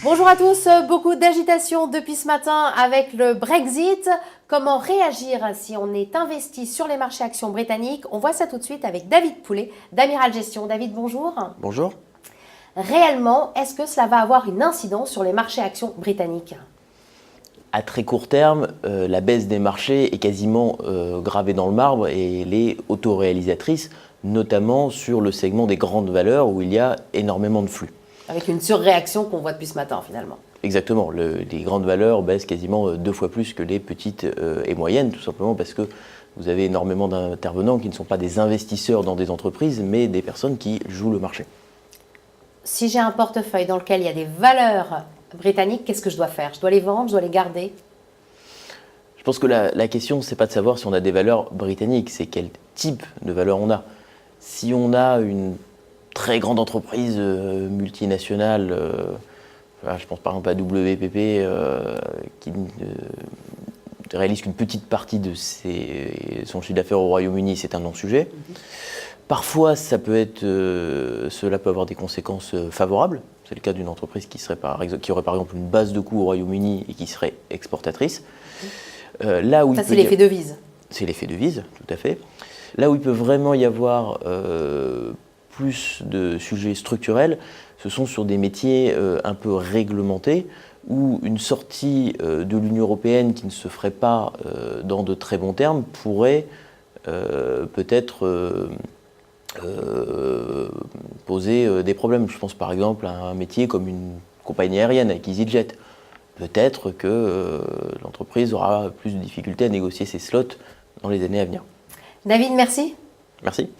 Bonjour à tous, beaucoup d'agitation depuis ce matin avec le Brexit. Comment réagir si on est investi sur les marchés actions britanniques? On voit ça tout de suite avec David Poulet d'Amiral Gestion. David, bonjour. Bonjour. Réellement, est-ce que cela va avoir une incidence sur les marchés actions britanniques? À très court terme, la baisse des marchés est quasiment gravée dans le marbre et elle est autoréalisatrice, notamment sur le segment des grandes valeurs où il y a énormément de flux. Avec une surréaction qu'on voit depuis ce matin finalement. Exactement, les grandes valeurs baissent quasiment 2 fois plus que les petites et moyennes, tout simplement parce que vous avez énormément d'intervenants qui ne sont pas des investisseurs dans des entreprises, mais des personnes qui jouent le marché. Si j'ai un portefeuille dans lequel il y a des valeurs britanniques, qu'est-ce que je dois faire? Je dois les vendre, je dois les garder? Je pense que la question, c'est pas de savoir si on a des valeurs britanniques, c'est quel type de valeurs on a. Si on a une très grande entreprise multinationale, je pense par exemple à WPP, qui réalise qu'une petite partie de son chiffre d'affaires au Royaume-Uni, c'est un non-sujet. Parfois, cela peut avoir des conséquences favorables. C'est le cas d'une entreprise qui aurait par exemple une base de coûts au Royaume-Uni et qui serait exportatrice. Ça, c'est l'effet devise. C'est l'effet devise, tout à fait. Là où il peut vraiment y avoir plus de sujets structurels, ce sont sur des métiers un peu réglementés, où une sortie de l'Union européenne qui ne se ferait pas dans de très bons termes pourrait peut-être poser des problèmes. Je pense par exemple à un métier comme une compagnie aérienne avec EasyJet. Peut-être que l'entreprise aura plus de difficultés à négocier ses slots dans les années à venir. David, merci. Merci.